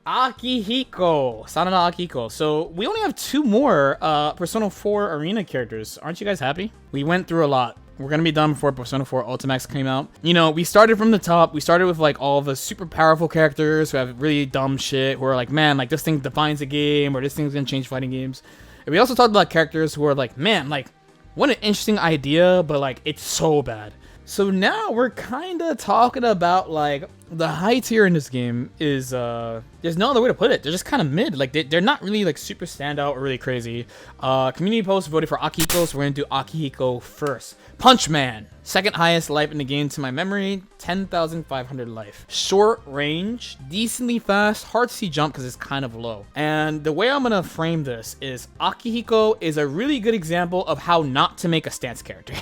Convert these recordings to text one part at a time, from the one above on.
Akihiko. Sana no Akihiko. So we only have 2 more Persona 4 Arena characters. Aren't you guys happy? We went through a lot. We're gonna be done before Persona 4 Ultimax came out. You know, we started from the top. We started with like all the super powerful characters who have really dumb shit, who are like, man, like this thing defines a game, or this thing's gonna change fighting games. And we also talked about characters who are like, man, like what an interesting idea, but like it's so bad. So now we're kind of talking about like the high tier in this game is there's no other way to put it. They're just kind of mid. Like they're not really like super standout or really crazy. Community post voted for Akihiko, so we're gonna do Akihiko first. Punch Man, second highest life in the game to my memory, 10,500 life. Short range, decently fast, hard to see jump because it's kind of low. And the way I'm gonna frame this is Akihiko is a really good example of how not to make a stance character.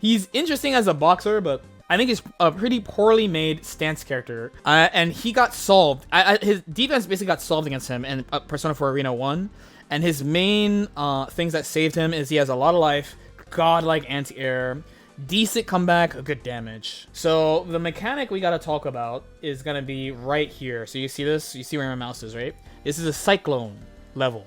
He's interesting as a boxer, but I think he's a pretty poorly made stance character. And he got solved. His defense basically got solved against him in Persona 4 Arena 1. And his main things that saved him is he has a lot of life, godlike anti-air, decent comeback, good damage. So the mechanic we gotta talk about is gonna be right here. So you see this? You see where my mouse is, right? This is a Cyclone level.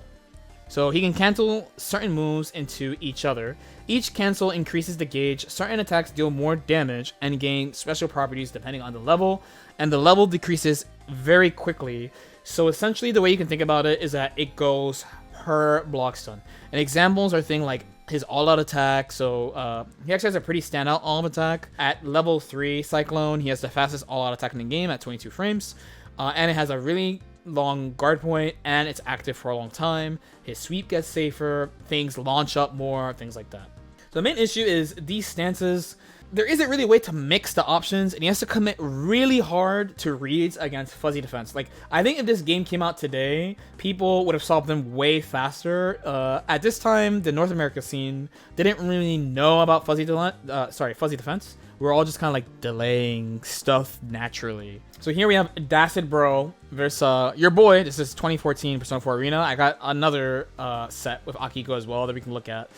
So he can cancel certain moves into each other. Each cancel increases the gauge, certain attacks deal more damage, and gain special properties depending on the level, and the level decreases very quickly. So essentially the way you can think about it is that it goes per block stun. And examples are things like his all-out attack, so he actually has a pretty standout all-out attack. At level 3 Cyclone, he has the fastest all-out attack in the game at 22 frames, and it has a really long guard point, and it's active for a long time. His sweep gets safer, things launch up more, things like that. So the main issue is these stances, there isn't really a way to mix the options, and he has to commit really hard to reads against fuzzy defense. Like, I think if this game came out today, people would have solved them way faster. At this time, the North America scene didn't really know about fuzzy defense. We're all just kind of like delaying stuff naturally. So here we have Dacid Bro versus your boy. This is 2014 Persona 4 Arena. I got another set with Akihiko as well that we can look at.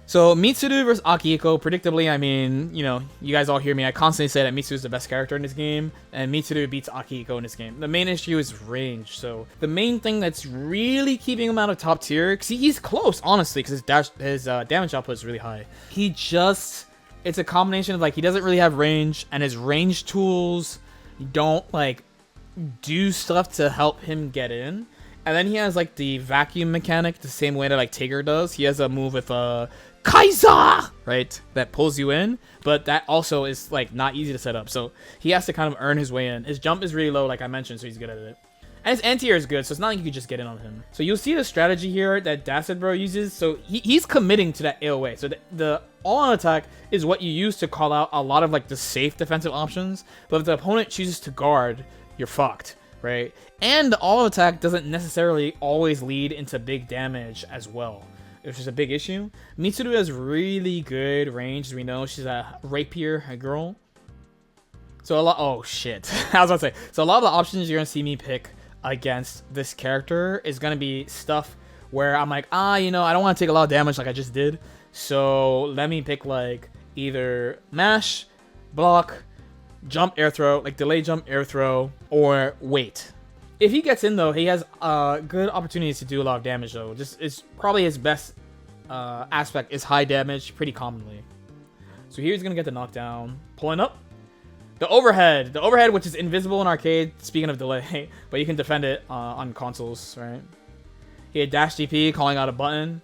So Mitsuru versus Akihiko, predictably, I mean, you know, you guys all hear me. I constantly say that Mitsuru is the best character in this game, and Mitsuru beats Akihiko in this game. The main issue is range. So the main thing that's really keeping him out of top tier, because he's close, honestly, because his damage output is really high. It's a combination of like he doesn't really have range, and his range tools don't like do stuff to help him get in. And then he has like the vacuum mechanic the same way that like Tiger does. He has a move with Kaiser, right? That pulls you in, but that also is like not easy to set up. So he has to kind of earn his way in. His jump is really low, like I mentioned, so he's good at it. And his anti-air is good, so it's not like you could just get in on him. So you'll see the strategy here that Dacid Bro uses. So he's committing to that AOA. So the all-out attack is what you use to call out a lot of like the safe defensive options. But if the opponent chooses to guard, you're fucked, right? And the all-out attack doesn't necessarily always lead into big damage as well, which is a big issue. Mitsuru has really good range, as we know. She's a rapier, a girl. So oh shit. I was about to say. So a lot of the options you're gonna see me pick against this character is gonna be stuff where I'm like, you know, I don't want to take a lot of damage like I just did. So let me pick like either mash, block, jump, air throw, like delay jump, air throw, or wait. If he gets in though, he has good opportunities to do a lot of damage though. Just it's probably his best aspect is high damage pretty commonly. So here he's gonna get the knockdown, pulling up. The overhead, which is invisible in arcade, speaking of delay, but you can defend it on consoles, right? He had dash DP, calling out a button.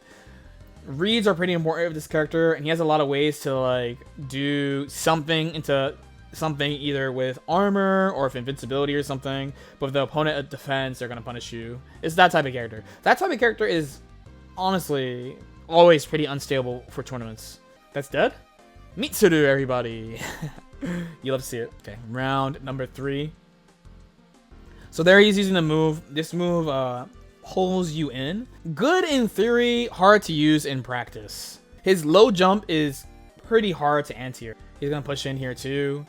Reads are pretty important with this character, and he has a lot of ways to like do something into something either with armor or with invincibility or something. But if the opponent defends, they're gonna punish you. It's that type of character. That type of character is honestly always pretty unstable for tournaments. That's dead? Mitsuru, everybody. You love to see it. Okay, round number 3. So there he's using the move. This move pulls you in. Good in theory, hard to use in practice. His low jump is pretty hard to anti-air. He's gonna push in here too.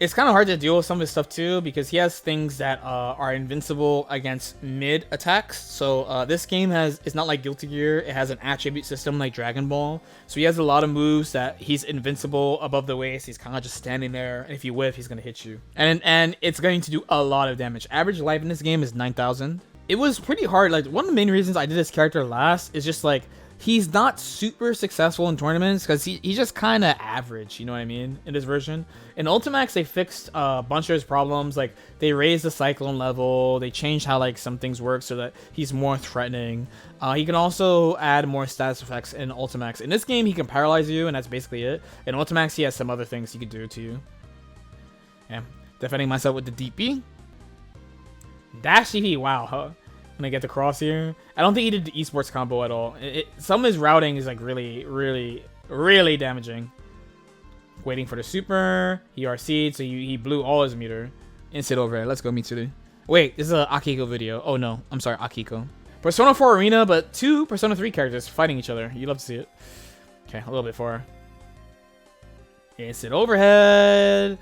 It's kind of hard to deal with some of his stuff too because he has things that are invincible against mid attacks. So this game it's not like Guilty Gear. It has an attribute system like Dragon Ball. So he has a lot of moves that he's invincible above the waist. He's kind of just standing there, and if you whiff, he's gonna hit you. And it's going to do a lot of damage. Average life in this game is 9,000. It was pretty hard. Like one of the main reasons I did this character last is just like he's not super successful in tournaments because he's just kind of average, you know what I mean, in this version. In Ultimax, they fixed a bunch of his problems. Like, they raised the Cyclone level, they changed how, like, some things work so that he's more threatening. He can also add more status effects in Ultimax. In this game, he can paralyze you, and that's basically it. In Ultimax, he has some other things he could do to you. Yeah, defending myself with the DP. Dash DP, wow, huh? When I get the cross here. I don't think he did the esports combo at all. Some of his routing is like really damaging. Waiting for the super. He RC'd, so he blew all his meter. Instant overhead. Let's go, Mitsuru. Wait, this is an Akihiko video. Oh no, I'm sorry, Akihiko. Persona 4 Arena, but 2 Persona 3 characters fighting each other. You love to see it. Okay, a little bit far. Instant overhead.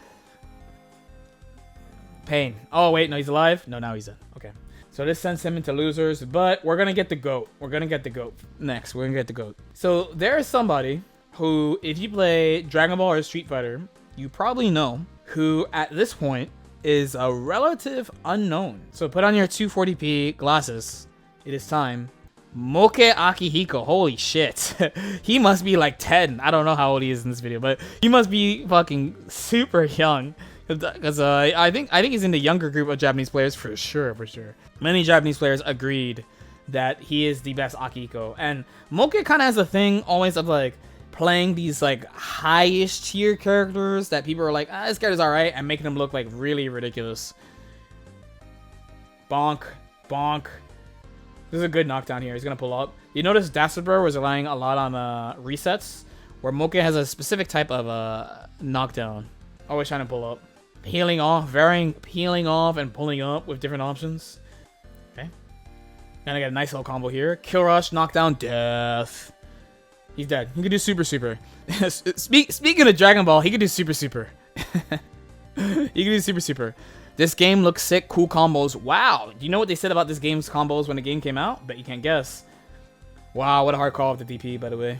Pain. Oh wait, no, he's alive? No, now he's dead. Okay. So this sends him into losers, but we're going to get the GOAT. We're going to get the GOAT next. We're going to get the GOAT. So there is somebody who, if you play Dragon Ball or Street Fighter, you probably know, who at this point is a relative unknown. So put on your 240p glasses. It is time. Moke Akihiko. Holy shit. He must be like 10. I don't know how old he is in this video, but he must be fucking super young. Because I think he's in the younger group of Japanese players for sure. Many Japanese players agreed that he is the best Akihiko, and Moke kind of has a thing always of like playing these like highish tier characters that people are like, this character's alright, and making them look like really ridiculous. Bonk, bonk. This is a good knockdown here. He's gonna pull up. You notice Dasabur was relying a lot on resets, where Moke has a specific type of knockdown. Always trying to pull up. Peeling off, varying peeling off and pulling up with different options. Okay. Gonna get a nice little combo here. Kill rush, knockdown, death. He's dead. He could do super. Speaking of Dragon Ball, he could do super. He could do super. This game looks sick, cool combos. Wow. Do you know what they said about this game's combos when the game came out? Bet you can't guess. Wow, what a hard call of the DP, by the way.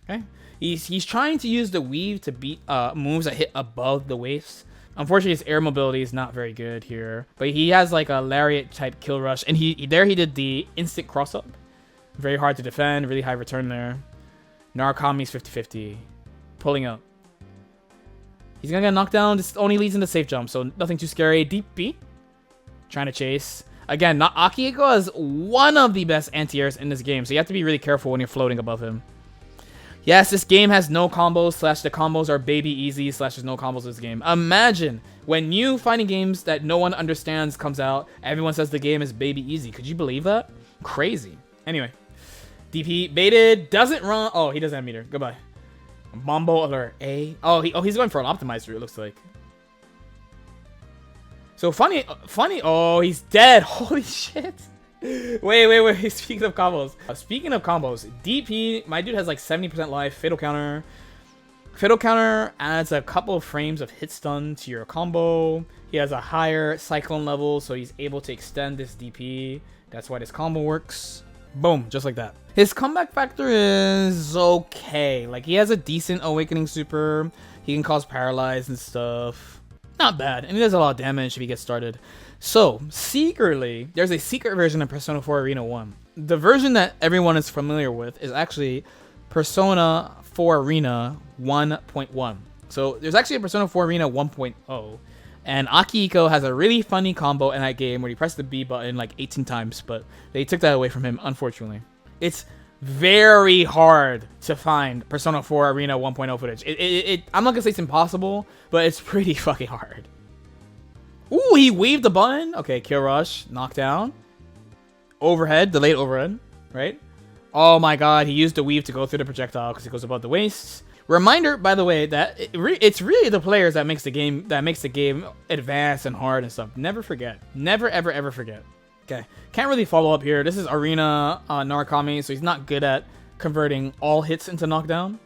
Okay. He's trying to use the weave to beat moves that hit above the waist. Unfortunately, his air mobility is not very good here. But he has like a lariat type kill rush. And he did the instant cross up. Very hard to defend. Really high return there. Narukami's 50-50. Pulling up. He's going to get knocked down. This only leads into safe jump. So nothing too scary. Deep B. Trying to chase. Again, Akihiko is one of the best anti-airs in this game. So you have to be really careful when you're floating above him. Yes, this game has no combos, / the combos are baby easy, / there's no combos in this game. Imagine when new fighting games that no one understands comes out, everyone says the game is baby easy. Could you believe that? Crazy. Anyway, DP baited, doesn't run. Oh, he doesn't have meter. Goodbye. Mambo alert. A. Oh, he's going for an optimizer, it looks like. So funny. Oh, he's dead. Holy shit. Wait. Speaking of combos. DP, my dude has like 70% life. Fatal counter. Fatal counter adds a couple of frames of hit stun to your combo. He has a higher Cyclone level, so he's able to extend this DP. That's why this combo works. Boom, just like that. His comeback factor is okay. Like, he has a decent awakening super. He can cause paralyze and stuff. Not bad. And he does a lot of damage if he gets started. So, secretly, there's a secret version of Persona 4 Arena 1. The version that everyone is familiar with is actually Persona 4 Arena 1.1. So, there's actually a Persona 4 Arena 1.0. And Akihiko has a really funny combo in that game where you press the B button like 18 times, but they took that away from him, unfortunately. It's very hard to find Persona 4 Arena 1.0 footage. I'm not gonna say it's impossible, but it's pretty fucking hard. Ooh, he weaved the button. Okay, kill rush, knockdown. Overhead, delayed overhead, right? Oh my god, he used the weave to go through the projectile because it goes above the waist. Reminder, by the way, that it's really the players that makes the game advanced and hard and stuff. Never forget. Never, ever forget. Okay, can't really follow up here. This is Arena Narukami, so he's not good at converting all hits into knockdown.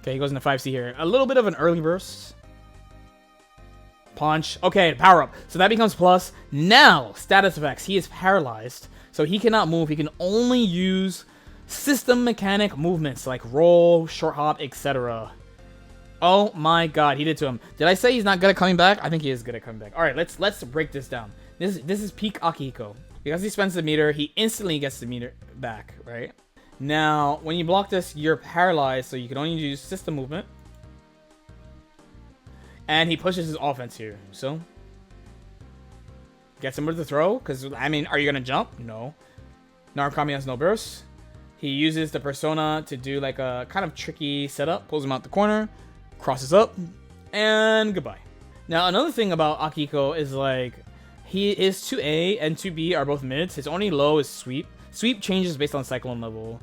Okay, he goes into 5C here. A little bit of an early burst. Punch. Okay, power up. So that becomes plus. Now, status effects. He is paralyzed. So he cannot move. He can only use system mechanic movements like roll, short hop, etc. Oh my god, he did to him. Did I say he's not good at coming back? I think he is good at coming back. Alright, let's break this down. This is peak Akihiko. Because he spends the meter, he instantly gets the meter back, right? Now, when you block this, you're paralyzed, so you can only use system movement. And he pushes his offense here, so gets him with the throw, because, I mean, are you going to jump? No. Narukami has no burst. He uses the persona to do, like, a kind of tricky setup. Pulls him out the corner, crosses up, and goodbye. Now, another thing about Akihiko is, like, his 2A and 2B are both mids. His only low is sweep. Sweep changes based on Cyclone level.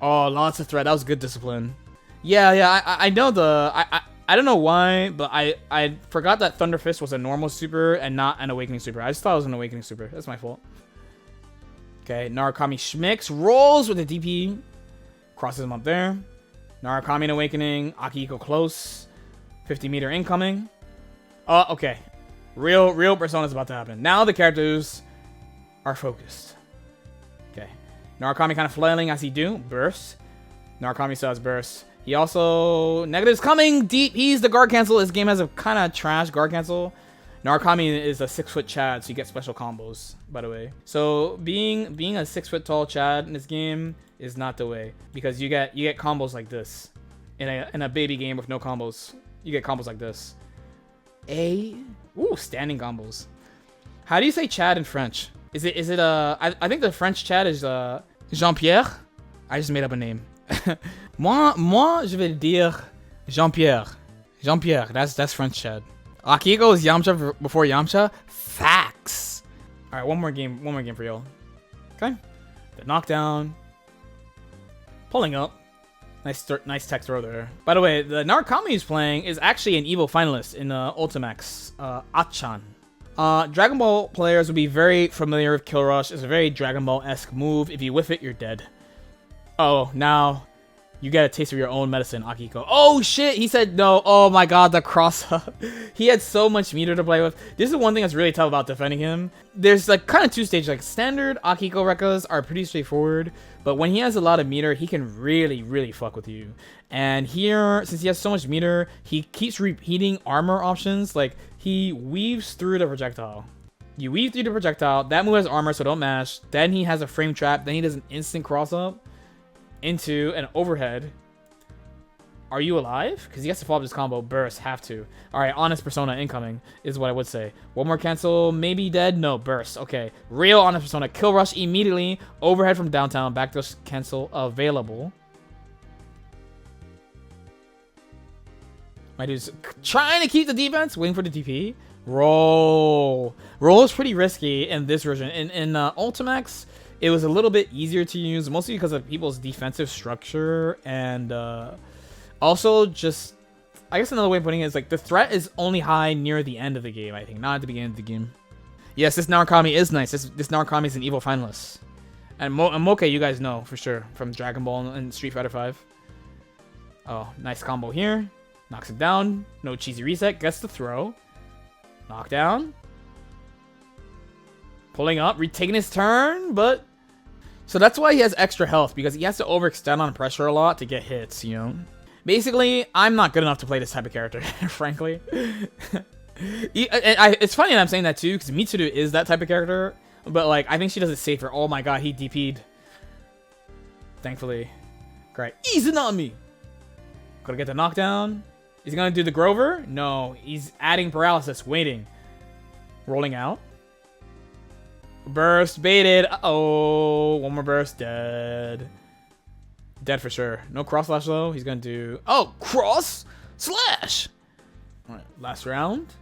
Oh, lots of threat. That was good discipline. Yeah, I know I don't know why, but I forgot that Thunder Fist was a normal super and not an Awakening super. I just thought it was an Awakening super. That's my fault. Okay, Narukami Schmicks rolls with the DP. Crosses him up there. Narukami in Awakening. Akihiko close. 50 meter incoming. Okay. Real Persona is about to happen. Now the characters are focused. Okay. Narukami kind of flailing as he do. Burst. Narukami still has burst. He also... Negative's coming deep. He's the guard cancel. This game has a kind of trash guard cancel. Narukami is a 6-foot Chad, so you get special combos, by the way. So being a 6-foot tall Chad in this game is not the way. Because you get combos like this. In a baby game with no combos. You get combos like this. Ooh, standing combos. How do you say Chad in French? Is it I think the French Chad is Jean-Pierre. I just made up a name. moi je vais dire Jean-Pierre. Jean-Pierre, that's French Chad. Akihiko is Yamcha before Yamcha. Facts. All right, one more game for y'all. Okay. The knockdown. Pulling up. Nice tech throw there. By the way, the Narukami he's playing is actually an Evo finalist in Ultimax, Achan. Dragon Ball players will be very familiar with Kill Rush. It's a very Dragon Ball-esque move. If you whiff it, you're dead. Oh, now you get a taste of your own medicine, Akihiko. Oh shit, he said no. Oh my god, the cross up. He had so much meter to play with. This is one thing that's really tough about defending him. There's like kind of two stages. Like standard Akihiko Rekkas are pretty straightforward, but when he has a lot of meter, he can really fuck with you. And here, since he has so much meter, he keeps repeating armor options. Like he weaves through the projectile. You weave through the projectile. That move has armor, so don't mash. Then he has a frame trap. Then he does an instant cross up into an overhead. Are you alive? Because he has to follow up this combo. Burst, have to. Alright, honest persona incoming is what I would say. One more cancel, maybe dead? No, burst. Okay, real honest persona. Kill rush immediately. Overhead from downtown. Back to cancel available. My dude's trying to keep the defense. Waiting for the DP. Roll. Roll is pretty risky in this version. In Ultimax, it was a little bit easier to use, mostly because of people's defensive structure, and also just, I guess another way of putting it is like the threat is only high near the end of the game, I think, not at the beginning of the game. Yes, this Narukami is nice. This Narukami is an Evo finalist. And Moke, you guys know for sure from Dragon Ball and Street Fighter 5. Oh, nice combo here. Knocks it down. No cheesy reset. Gets the throw. Knockdown. Pulling up, retaking his turn, but... So that's why he has extra health, because he has to overextend on pressure a lot to get hits, you know? Basically, I'm not good enough to play this type of character, frankly. It's funny that I'm saying that too, because Mitsuru is that type of character, but like, I think she does it safer. Oh my god, he DP'd. Thankfully. Great. Izanami! Gonna get the knockdown. Is he gonna do the Grover? No, he's adding paralysis, waiting. Rolling out. Burst, baited. Uh-oh. One more burst, dead. Dead for sure. No cross slash though. He's gonna do... Oh, cross slash! Alright, last round.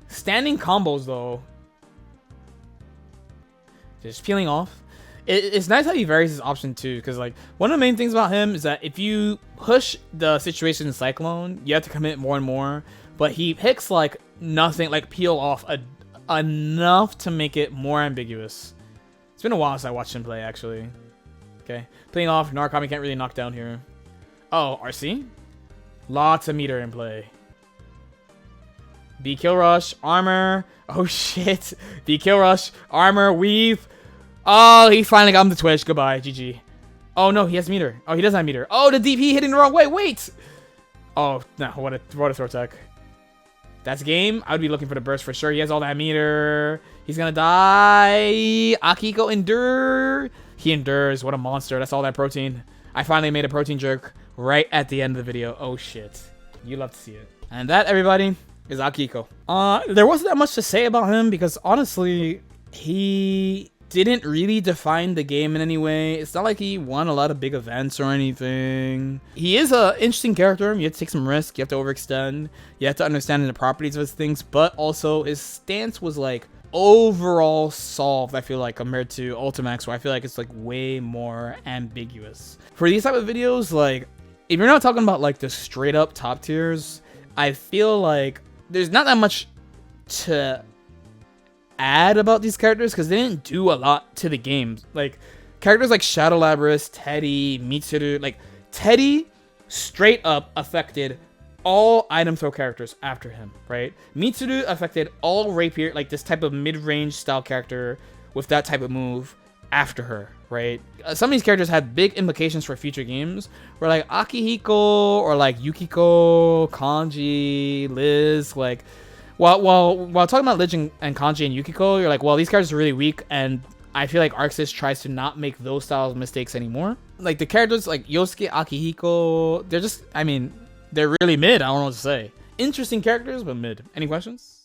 Standing combos though. Just peeling off. It's nice how he varies his option too, because like one of the main things about him is that if you push the situation in Cyclone, you have to commit more and more. But he picks like nothing, like peel off enough to make it more ambiguous. It's been a while since I watched him play actually. Okay, playing off, Narukami can't really knock down here. Oh, RC? Lots of meter in play. B kill rush, armor. Oh shit. B kill rush, armor, weave. Oh, he finally got him to Twitch. Goodbye, GG. Oh no, he has meter. Oh, he doesn't have meter. Oh, the DP hitting the wrong way. Wait. Oh no, what a throw tech. That's game. I would be looking for the burst for sure. He has all that meter. He's gonna die. Akihiko endure. He endures. What a monster. That's all that protein. I finally made a protein jerk right at the end of the video. Oh shit. You love to see it. And that, everybody, is Akihiko. There wasn't that much to say about him because honestly, he didn't really define the game in any way. It's not like he won a lot of big events or anything. He is an interesting character. You have to take some risk. You have to overextend. You have to understand the properties of his things. But also, his stance was like overall solved, I feel like, compared to Ultimax, where I feel like it's like way more ambiguous. For these type of videos, like, if you're not talking about like the straight up top tiers, I feel like there's not that much to add about these characters because they didn't do a lot to the game. Like characters like Shadow Labrys, Teddy, Mitsuru, like Teddy straight up affected all item throw characters after him, right? Mitsuru affected all rapier, like this type of mid-range style character with that type of move after her, right? Some of these characters had big implications for future games, where like Akihiko or like Yukiko, Kanji, Liz, like while talking about Liz and Kanji and Yukiko, you're like, well, these characters are really weak, and I feel like Arxis tries to not make those styles of mistakes anymore. Like the characters like Yosuke, Akihiko, they're just, I mean, they're really mid. I don't know what to say. Interesting characters, but mid. Any questions?